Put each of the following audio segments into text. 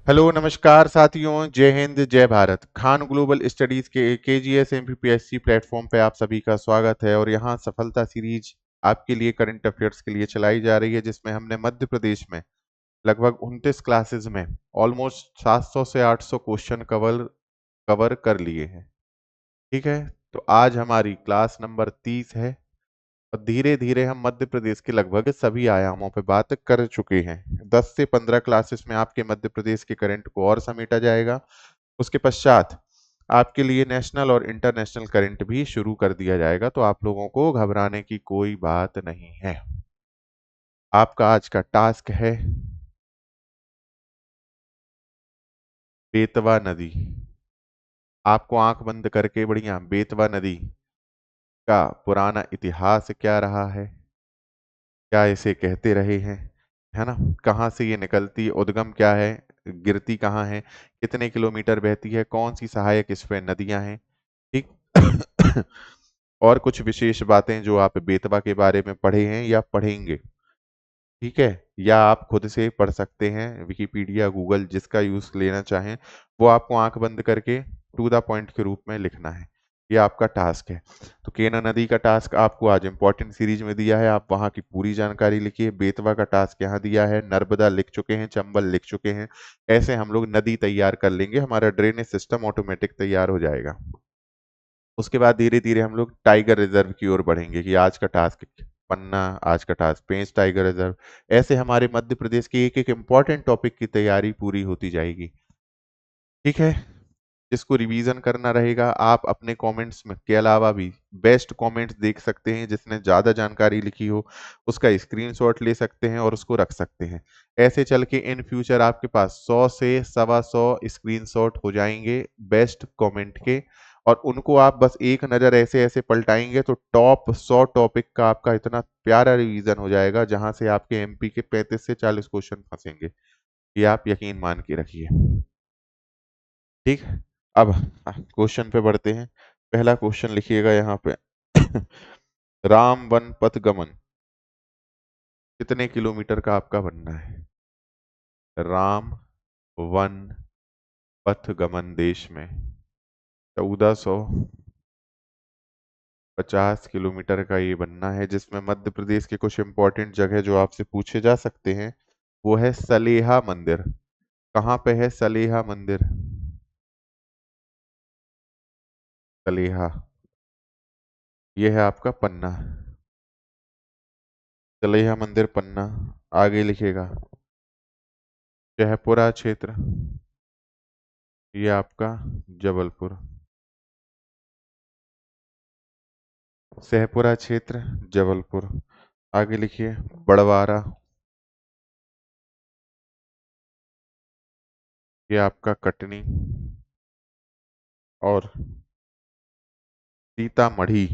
Hello नमस्कार साथियों, जय हिंद जय भारत। खान ग्लोबल स्टडीज के केजीएस एमपीपीएससी प्लेटफॉर्म पे आप सभी का स्वागत है। और यहाँ सफलता सीरीज आपके लिए करंट अफेयर्स के लिए चलाई जा रही है, जिसमें हमने मध्य प्रदेश में लगभग 29 क्लासेस में ऑलमोस्ट 700 से 800 क्वेश्चन कवर कवर कर लिए हैं। ठीक है, तो आज हमारी क्लास नंबर 30 है और धीरे धीरे हम मध्य प्रदेश के लगभग सभी आयामों पर बात कर चुके हैं। 10 से 15 क्लासेस में आपके मध्य प्रदेश के करंट को और समेटा जाएगा। उसके पश्चात आपके लिए नेशनल और इंटरनेशनल करंट भी शुरू कर दिया जाएगा, तो आप लोगों को घबराने की कोई बात नहीं है। आपका आज का टास्क है बेतवा नदी। आपको आंख बंद करके बढ़िया बेतवा नदी का पुराना इतिहास क्या रहा है, क्या इसे कहते रहे हैं, है ना, कहाँ से ये निकलती, उद्गम क्या है, गिरती कहाँ है, कितने किलोमीटर बहती है, कौन सी सहायक इस पे नदियां हैं। ठीक। और कुछ विशेष बातें जो आप बेतवा के बारे में पढ़े हैं या पढ़ेंगे। ठीक है, या आप खुद से पढ़ सकते हैं, विकिपीडिया गूगल जिसका यूज लेना चाहें, वो आपको आंख बंद करके टू द पॉइंट के रूप में लिखना है। ये आपका टास्क है। तो केना नदी का टास्क आपको आज इंपॉर्टेंट सीरीज में दिया है, आप वहां की पूरी जानकारी लिखिए। बेतवा का टास्क यहाँ दिया है, नर्मदा लिख चुके हैं, चंबल लिख चुके हैं। ऐसे हम लोग नदी तैयार कर लेंगे, हमारा ड्रेनेज सिस्टम ऑटोमेटिक तैयार हो जाएगा। उसके बाद धीरे धीरे हम लोग टाइगर रिजर्व की ओर बढ़ेंगे कि आज का टास्क पन्ना, आज का टास्क पेंच टाइगर रिजर्व। ऐसे हमारे मध्य प्रदेश के एक एक इम्पॉर्टेंट टॉपिक की तैयारी पूरी होती जाएगी। ठीक है, जिसको रिवीजन करना रहेगा आप अपने कमेंट्स में के अलावा भी बेस्ट कमेंट्स देख सकते हैं, जिसने ज़्यादा जानकारी लिखी हो उसका स्क्रीनशॉट ले सकते हैं और उसको रख सकते हैं। ऐसे चल के इन फ्यूचर आपके पास 100 से 125 स्क्रीनशॉट हो जाएंगे बेस्ट कमेंट के। और उनको आप बस एक नज़र ऐसे ऐसे पलटाएंगे तो टॉप 100 टॉपिक का आपका इतना प्यारा रिवीजन हो जाएगा, जहां से आपके एमपी के 35 से 40 क्वेश्चन फंसेंगे। ये आप यकीन मान के रखिए। ठीक। अब क्वेश्चन पे बढ़ते हैं। पहला क्वेश्चन लिखिएगा यहाँ पे। राम वन पथ गमन कितने किलोमीटर का आपका बनना है? राम वन पथ गमन देश में 1450 किलोमीटर का ये बनना है, जिसमें मध्य प्रदेश के कुछ इंपॉर्टेंट जगह जो आपसे पूछे जा सकते हैं वो है सलेहा मंदिर। कहाँ पे है सलेहा मंदिर? सलेहा, ये है आपका पन्ना। सलेहा मंदिर पन्ना। आगे लिखेगा शहपुरा क्षेत्र, ये आपका जबलपुर। शहपुरा क्षेत्र जबलपुर। आगे लिखिए बड़वारा, ये आपका कटनी। और सीतामढ़ी,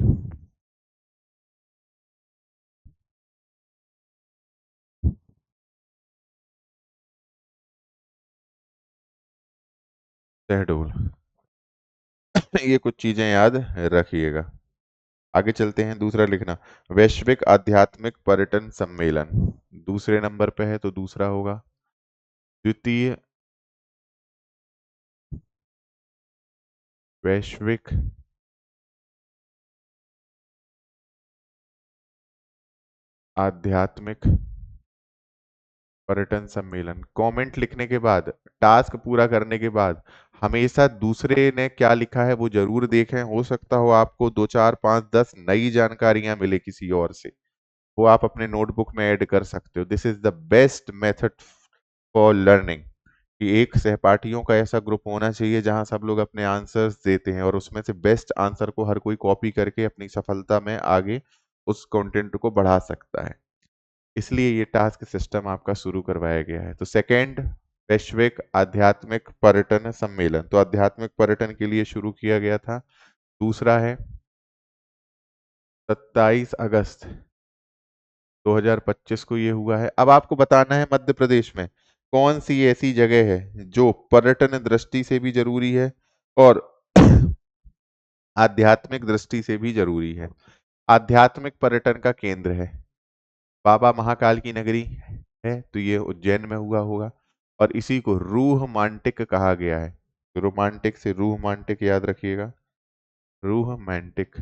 शहडोल। ये कुछ चीजें याद रखिएगा। आगे चलते हैं, दूसरा लिखना वैश्विक आध्यात्मिक पर्यटन सम्मेलन। दूसरे नंबर पे है तो दूसरा होगा द्वितीय वैश्विक आध्यात्मिक पर्यटन सम्मेलन। कमेंट लिखने के बाद, टास्क पूरा करने के बाद हमेशा दूसरे ने क्या लिखा है वो जरूर देखें। हो सकता हो आपको 2 4 5 10 नई जानकारियां मिले किसी और से, वो आप अपने नोटबुक में ऐड कर सकते हो। This is the best method for learning, कि एक सहपाठियों का ऐसा ग्रुप होना चाहिए जहां सब लोग अपने आंसर्स देते हैं और उसमें से बेस्ट आंसर को हर कोई कॉपी करके अपनी सफलता में आगे उस कंटेंट को बढ़ा सकता है। इसलिए ये टास्क सिस्टम आपका शुरू करवाया गया है। तो सेकंड वैश्विक आध्यात्मिक पर्यटन सम्मेलन, तो आध्यात्मिक पर्यटन के लिए शुरू किया गया था। दूसरा है 27 अगस्त 2025 को ये हुआ है। अब आपको बताना है मध्य प्रदेश में कौन सी ऐसी जगह है जो पर्यटन दृष्टि से भी जरूरी है और आध्यात्मिक दृष्टि से भी जरूरी है। आध्यात्मिक पर्यटन का केंद्र है बाबा महाकाल की नगरी है, तो ये उज्जैन में हुआ होगा। और इसी को रूह मांटिक कहा गया है। रोमांटिक से रूह मांटिक याद रखिएगा, रूह मैंटिक।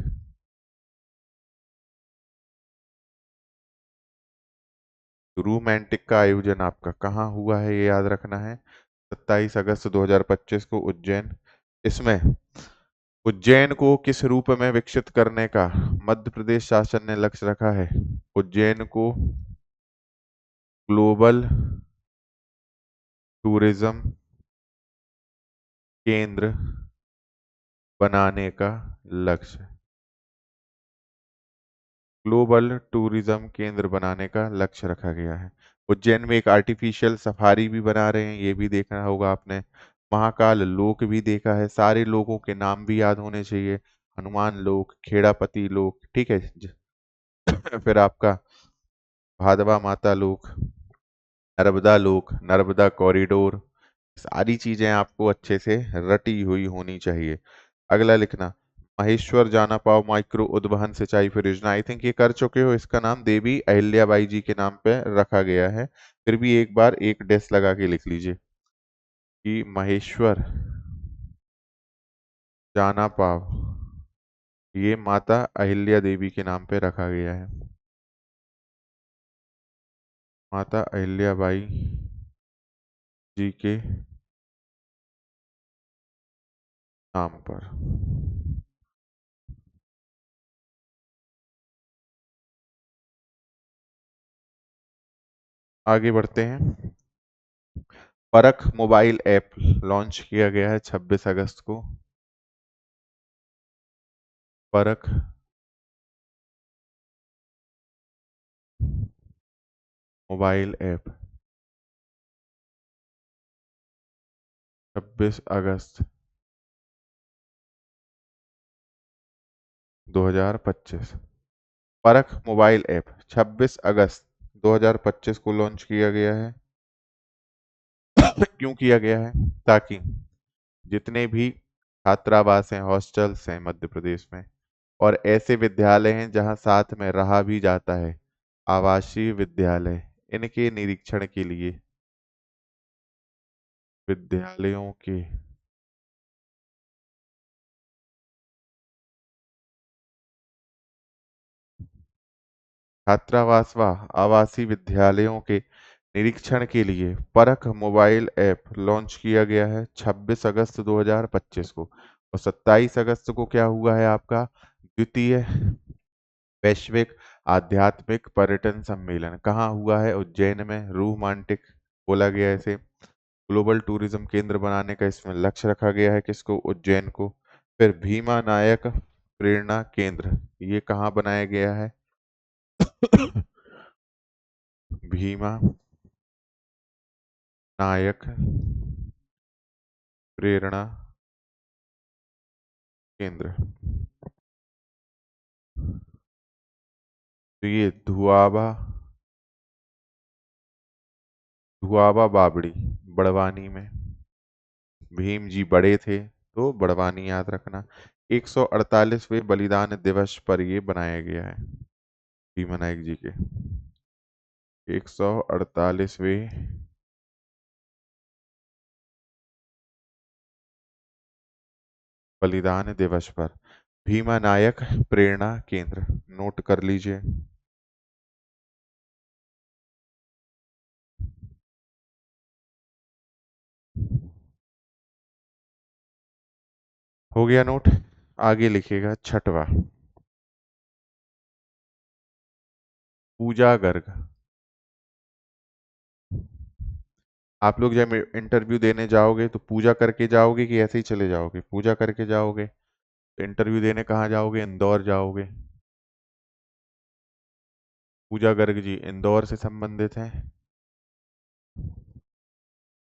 रूमैंटिक का आयोजन आपका कहाँ हुआ है ये याद रखना है, 27 अगस्त 2025 को उज्जैन। इसमें उज्जैन को किस रूप में विकसित करने का मध्य प्रदेश शासन ने लक्ष्य रखा है? उज्जैन को ग्लोबल टूरिज्म केंद्र बनाने का लक्ष्य, ग्लोबल टूरिज्म केंद्र बनाने का लक्ष्य रखा गया है। उज्जैन में एक आर्टिफिशियल सफारी भी बना रहे हैं, ये भी देखना होगा आपने। महाकाल लोक भी देखा है, सारे लोगों के नाम भी याद होने चाहिए, हनुमान लोक, खेड़ापति लोक, ठीक है। फिर आपका भादवा माता लोक, नर्मदा लोक, नर्मदा कॉरिडोर, सारी चीजें आपको अच्छे से रटी हुई होनी चाहिए। अगला लिखना, महेश्वर जाना पाव माइक्रो उद्वहन सिंचाई परियोजना, आई थिंक ये कर चुके हो, इसका नाम देवी अहिल्याबाई जी के नाम पे रखा गया है। फिर भी एक बार एक डेस लगा के लिख लीजिए कि महेश्वर जाना पाव ये माता अहिल्या देवी के नाम पे रखा गया है, माता अहिल्याबाई जी के नाम पर। आगे बढ़ते हैं। परख मोबाइल ऐप लॉन्च किया गया है 26 अगस्त को। परख मोबाइल ऐप 26 अगस्त 2025। परख मोबाइल ऐप 26 अगस्त 2025 को लॉन्च किया गया है। क्यों किया गया है? ताकि जितने भी छात्रावास हैं, हॉस्टल्स हैं मध्य प्रदेश में, और ऐसे विद्यालय हैं जहां साथ में रहा भी जाता है, आवासीय विद्यालय, इनके निरीक्षण के लिए विद्यालयों के छात्रावास व आवासीय विद्यालयों के निरीक्षण के लिए परख मोबाइल ऐप लॉन्च किया गया है 26 अगस्त 2025 को। और 27 अगस्त को क्या हुआ है आपका द्वितीय वैश्विक आध्यात्मिक पर्यटन सम्मेलन, कहाँ हुआ है? उज्जैन में, रूह मांटिक बोला गया है इसे। ग्लोबल टूरिज्म केंद्र बनाने का इसमें लक्ष्य रखा गया है, किसको? उज्जैन को। फिर भीमा नायक प्रेरणा केंद्र, ये कहाँ बनाया गया है? भीमा नायक प्रेरणा केंद्र, तो ये धुआबा बावड़ी बड़वानी में, भीम जी बड़े थे तो बड़वानी याद रखना। 148वें बलिदान दिवस पर ये बनाया गया है, भीमा नायक जी के 148वें बलिदान दिवस पर भीमा नायक प्रेरणा केंद्र, नोट कर लीजिए। हो गया नोट। आगे लिखिएगा छठवा, पूजा गर्ग। आप लोग जब इंटरव्यू देने जाओगे तो पूजा करके जाओगे कि ऐसे ही चले जाओगे? पूजा करके जाओगे। तो इंटरव्यू देने कहाँ जाओगे? इंदौर जाओगे। पूजा गर्ग जी इंदौर से संबंधित हैं।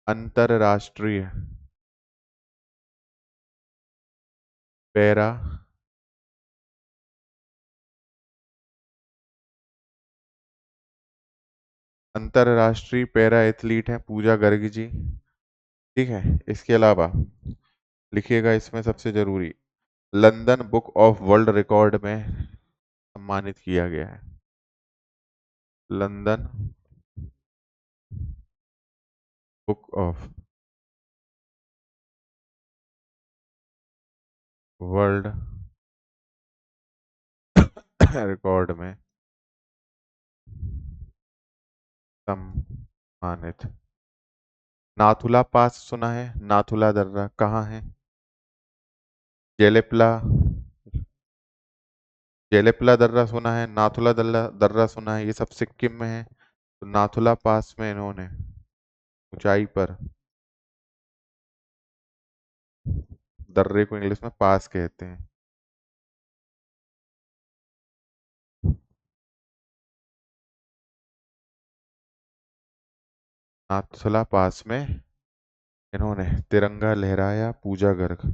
अंतरराष्ट्रीय पैरा अंतरराष्ट्रीय पैरा एथलीट हैं पूजा गर्ग जी, ठीक है। इसके अलावा लिखिएगा इसमें सबसे जरूरी, London book of world record में सम्मानित किया गया है। London book of world record में सम्मानित। नाथुला पास सुना है? नाथुला दर्रा कहाँ है? जेलेपला, जेलेपला दर्रा सुना है, नाथुला दर्रा दर्रा सुना है, ये सब सिक्किम में है। तो नाथुला पास में इन्होंने ऊंचाई पर, दर्रे को इंग्लिश में पास कहते हैं, नाथुला पास में इन्होंने तिरंगा लहराया। पूजा गर्ग,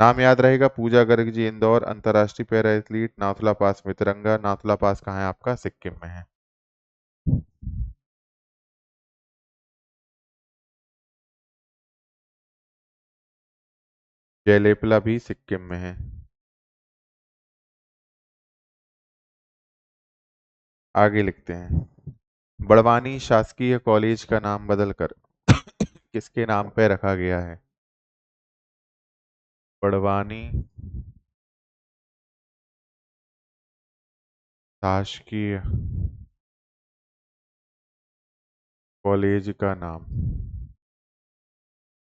नाम याद रहेगा, पूजा गर्ग जी, इंदौर, अंतर्राष्ट्रीय पैरा एथलीट। नाथुला पास में तिरंगा। नाथुला पास कहाँ है आपका? सिक्किम में है। जयलेपला भी सिक्किम में है। आगे लिखते हैं। बड़वानी शासकीय कॉलेज का नाम बदलकर किसके नाम पे रखा गया है? बड़वानी शासकीय कॉलेज का नाम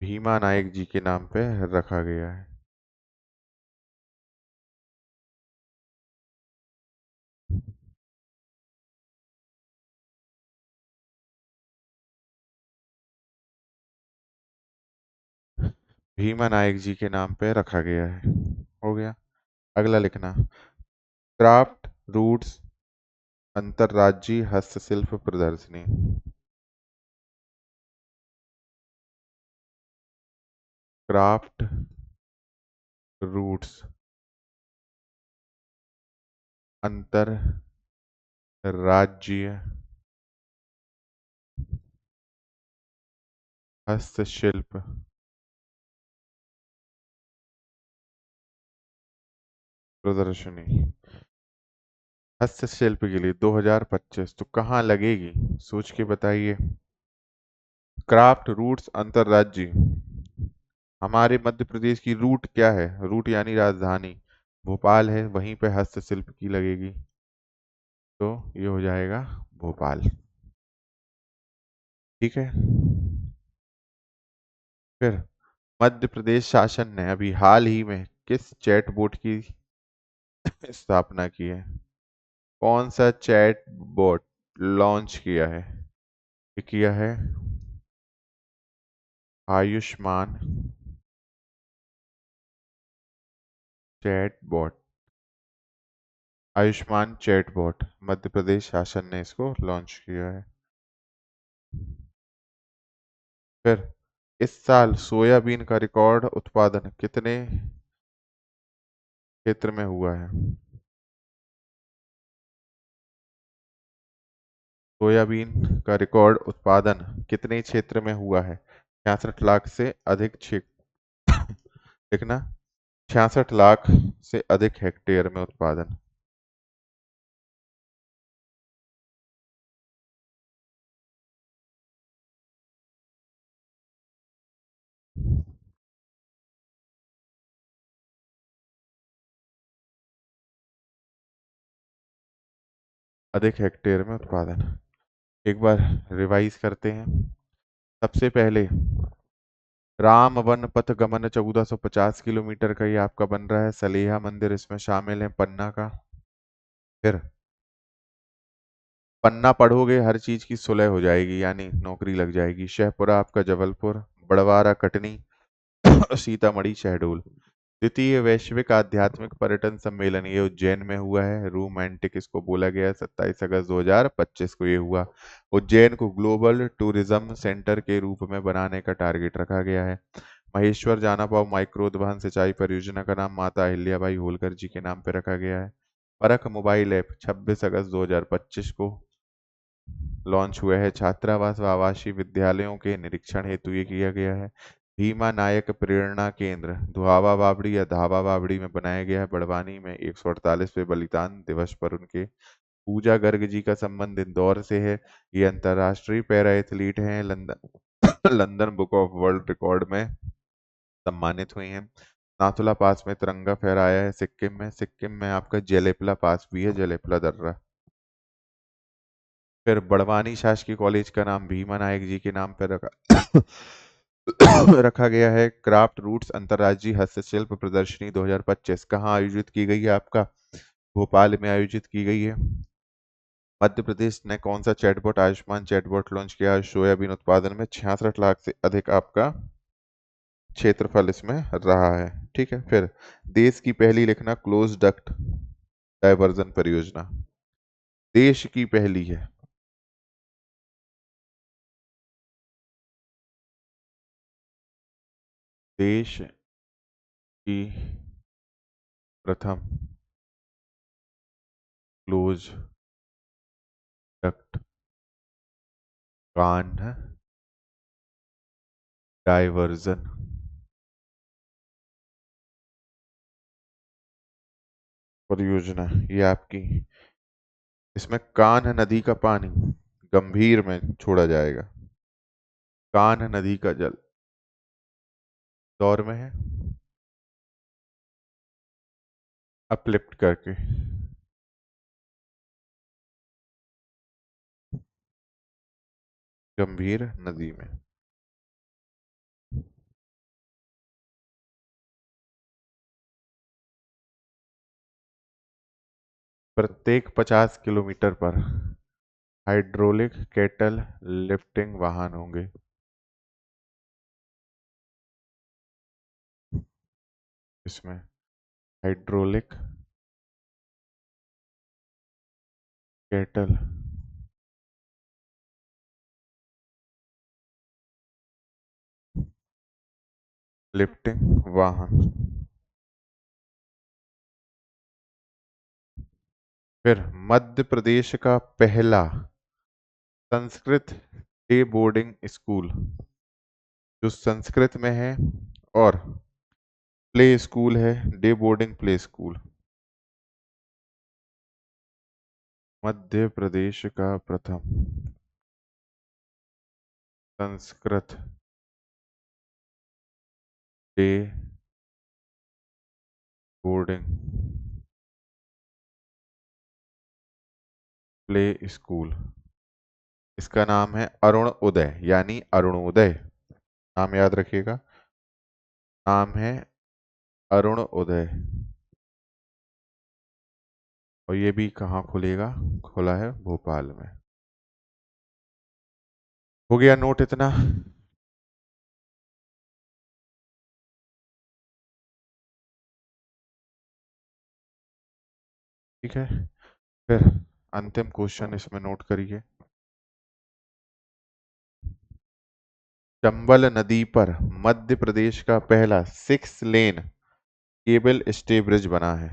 भीमा नायक जी के नाम पे रखा गया है। भीमा नायक जी के नाम पे रखा गया है। हो गया। अगला लिखना। क्राफ्ट रूट्स अंतर्राज्यीय हस्तशिल्प प्रदर्शनी। क्राफ्ट रूट्स अंतर्राज्यीय हस्तशिल्प प्रदर्शनी। हस्तशिल्प के लिए 2025 तो कहाँ लगेगी? सोच के बताइए। क्राफ्ट रूट्स अंतर्राज्यीय, हमारे मध्य प्रदेश की रूट क्या है? रूट यानी राजधानी भोपाल है, वहीं पे हस्तशिल्प की लगेगी, तो ये हो जाएगा भोपाल। ठीक है। फिर मध्य प्रदेश शासन ने अभी हाल ही में किस चैट बोट की स्थापना की है? कौन सा चैट बोट लॉन्च किया है? ये किया है Ayushman chat bot. Ayushman chat bot Madhya Pradesh शासन ने इसको लॉन्च किया है। फिर इस साल सोयाबीन का रिकॉर्ड उत्पादन कितने क्षेत्र में हुआ है? सोयाबीन का रिकॉर्ड उत्पादन कितने क्षेत्र में हुआ है? 66 लाख से अधिक क्षेत्र लिखना। 66 लाख से अधिक हेक्टेयर में उत्पादन। अधिक हेक्टेयर में उत्पादन। एक बार रिवाइज करते हैं। सबसे पहले राम वन पथ गमन 1450 किलोमीटर का ये आपका बन रहा है। सलेहा मंदिर इसमें शामिल है, पन्ना का। फिर पन्ना पढ़ोगे हर चीज की सुलह हो जाएगी, यानी नौकरी लग जाएगी। शहपुरा आपका जबलपुर, बड़वारा कटनी, सीतामढ़ी शहडोल। द्वितीय वैश्विक आध्यात्मिक पर्यटन सम्मेलन ये उज्जैन में हुआ है। रोमांटिक इसको बोला गया है। 27 अगस्त 2025 को ये हुआ। उज्जैन को ग्लोबल टूरिज्म सेंटर के रूप में बनाने का टारगेट रखा गया है। महेश्वर जानापाव माइक्रो उद्वहन सिंचाई परियोजना का नाम माता अहिल्याबाई होलकर जी के नाम पर रखा गया है। परख मोबाइल ऐप 26 अगस्त 2025 को लॉन्च हुआ है। छात्रावास व आवासीय विद्यालयों के निरीक्षण हेतु ये किया गया है। भीमा नायक प्रेरणा केंद्र धुआवा बावड़ी या धावा बावड़ी में बनाया गया है। बड़वानी में 148वें बलिदान दिवस पर उनके। पूजा गर्ग जी का संबंध इंदौर से है। ये अंतर्राष्ट्रीय पैरा एथलीट हैं, London London book of world record में सम्मानित हुई हैं। नाथुला पास में तिरंगा फहराया है सिक्किम में। सिक्किम में आपका जेलेपला पास भी है, जेलेपला दर्रा। फिर बड़वानी शासकीय कॉलेज का नाम भीमा नायक जी के नाम पर रखा रखा गया है। क्राफ्ट रूट्स अंतर्राज्यीय हस्तशिल्प प्रदर्शनी 2025 कहाँ आयोजित की गई है? आपका भोपाल में आयोजित की गई है। मध्य प्रदेश ने कौन सा चैटबॉट आयुष्मान चैटबॉट लॉन्च किया है? सोयाबीन उत्पादन में 66 लाख से अधिक आपका क्षेत्रफल इसमें रहा है। ठीक है। फिर देश की पहली लिखना क्लोज डक्ट डायवर्जन परियोजना देश की पहली है। देश की प्रथम क्लोज डक्ट कान डायवर्जन परियोजना ये आपकी, इसमें कान्ह नदी का पानी गंभीर में छोड़ा जाएगा। कान्ह नदी का जल दौर में है, अपलिफ्ट करके गंभीर नदी में। प्रत्येक 50 किलोमीटर पर हाइड्रोलिक केटल लिफ्टिंग वाहन होंगे। इसमें हाइड्रोलिक केटल लिफ्टिंग वाहन। फिर मध्य प्रदेश का पहला संस्कृत डे बोर्डिंग स्कूल जो संस्कृत में है और प्ले स्कूल है, day boarding play school. Madhya Pradesh का प्रथम Sanskrit day boarding play school, इसका नाम है अरुण उदय यानी अरुणोदय। नाम याद रखिएगा, नाम है अरुण उदय। और ये भी कहाँ खुलेगा? खुला है भोपाल में। हो गया नोट इतना? ठीक है। फिर अंतिम क्वेश्चन इसमें नोट करिए। चंबल नदी पर मध्य प्रदेश का पहला 6 लेन केबल स्टे ब्रिज बना है।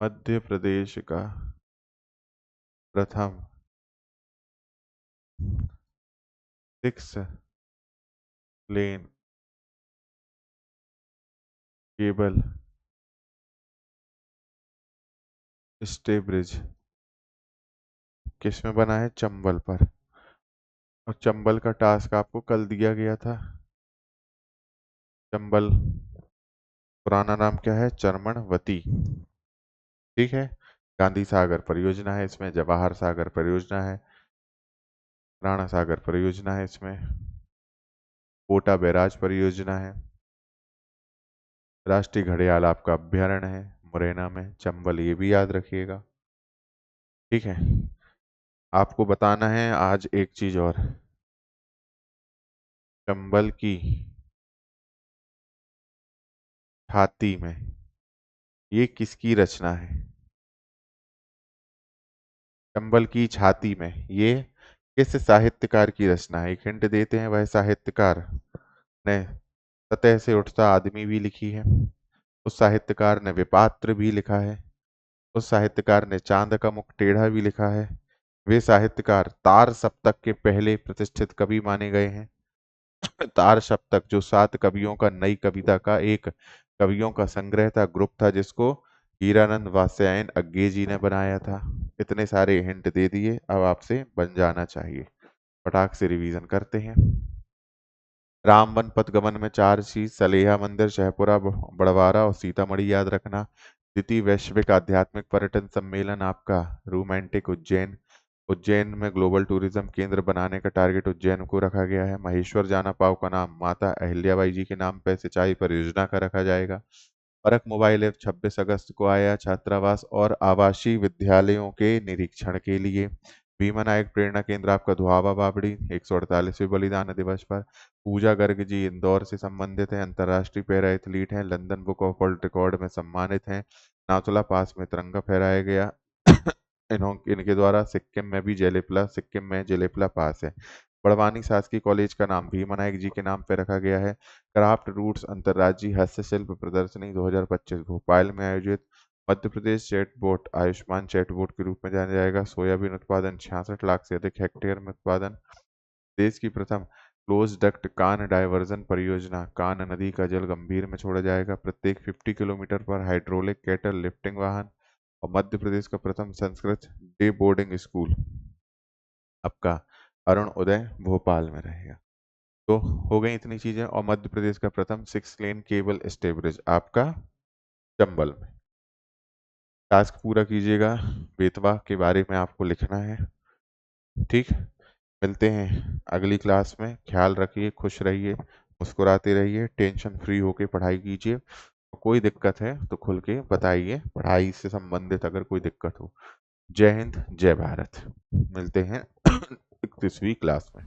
मध्य प्रदेश का प्रथम 6 लेन केबल स्टे ब्रिज किस में बना है? चंबल पर। और चंबल का टास्क आपको कल दिया गया था। चंबल पुराना नाम क्या है? चरमनवती। ठीक है। गांधी सागर परियोजना है इसमें, जवाहर सागर परियोजना है, राणा सागर परियोजना है इसमें, कोटा बैराज परियोजना है, राष्ट्रीय घड़ियाल आपका अभ्यारण्य है मुरैना में, चंबल, ये भी याद रखिएगा। ठीक है। आपको बताना है आज एक चीज और, चंबल की छाती में ये किसकी रचना है? चंबल की छाती में ये किस साहित्यकार की रचना है? एक हिंट देते हैं, वह साहित्यकार ने सतह से उठता आदमी भी लिखी है, उस साहित्यकार ने विपात्र भी लिखा है, उस साहित्यकार ने चांद का मुख टेढ़ा भी लिखा है, वे साहित्यकार तार सप्तक के पहले प्रतिष्ठित कवि माने गए हैं। तार सप्तक जो 7 कवियों का, नई कविता का एक कवियों का संग्रह था, ग्रुप था, जिसको हीरानंद वात्स्यायन अज्ञे जी ने बनाया था। इतने सारे हिंट दे दिए, अब आपसे बन जाना चाहिए। फटाक से रिवीजन करते हैं। राम वन पथगमन में 4 चीज, सलेहा मंदिर, शहपुरा, बड़वारा और सीतामढ़ी याद रखना। द्वितीय वैश्विक आध्यात्मिक पर्यटन सम्मेलन आपका रोमांटिक उज्जैन। उज्जैन में ग्लोबल टूरिज्म केंद्र बनाने का टारगेट उज्जैन को रखा गया है। महेश्वर जाना पाव का नाम माता अहिल्याबाई जी के नाम पर सिंचाई परियोजना का रखा जाएगा। परख मोबाइल ऐप 26 अगस्त को आया छात्रावास और आवासीय विद्यालयों के निरीक्षण के लिए। भीमा नायक प्रेरणा केंद्र आपका धुआवा बावड़ी 148वें बलिदान दिवस पर। पूजा गर्ग जी इंदौर से संबंधित हैं, अंतर्राष्ट्रीय पैरा एथलीट हैं, London book of world record में सम्मानित हैं। नाथुला पास में तिरंगा फहराया गया इनके द्वारा। सिक्किम में जेलेपला पास है। बड़वानी शासकीय कॉलेज का नाम भीमा नायक जी के नाम पर रखा गया है। क्राफ्ट रूट्स अंतर्राज्यीय हस्तशिल्प प्रदर्शनी 2025 भोपाल में आयोजित। मध्य प्रदेश चैटबोट आयुष्मान चैटबोट के रूप में जाना जाएगा। सोयाबीन उत्पादन 66 लाख से अधिक हेक्टेयर में उत्पादन। देश की प्रथम क्लोज डक्ट कान डायवर्जन परियोजना, कान नदी का जल गंभीर में छोड़ा जाएगा। प्रत्येक 50 किलोमीटर पर हाइड्रोलिक कैटल लिफ्टिंग वाहन। और मध्य प्रदेश का प्रथम संस्कृत डे बोर्डिंग स्कूल आपका अरुण उदय भोपाल में रहेगा। तो हो गई इतनी चीजें। और मध्य प्रदेश का प्रथम 6 लेन केबल स्टे ब्रिज आपका चंबल में। टास्क पूरा कीजिएगा, बेतवा के बारे में आपको लिखना है। ठीक, मिलते हैं अगली क्लास में। ख्याल रखिए, खुश रहिए, मुस्कुराते रहिए, टेंशन फ्री होके पढ़ाई कीजिए। कोई दिक्कत है तो खुल के बताइए, पढ़ाई से संबंधित अगर कोई दिक्कत हो। जय हिंद, जय भारत। मिलते हैं 31वीं क्लास में।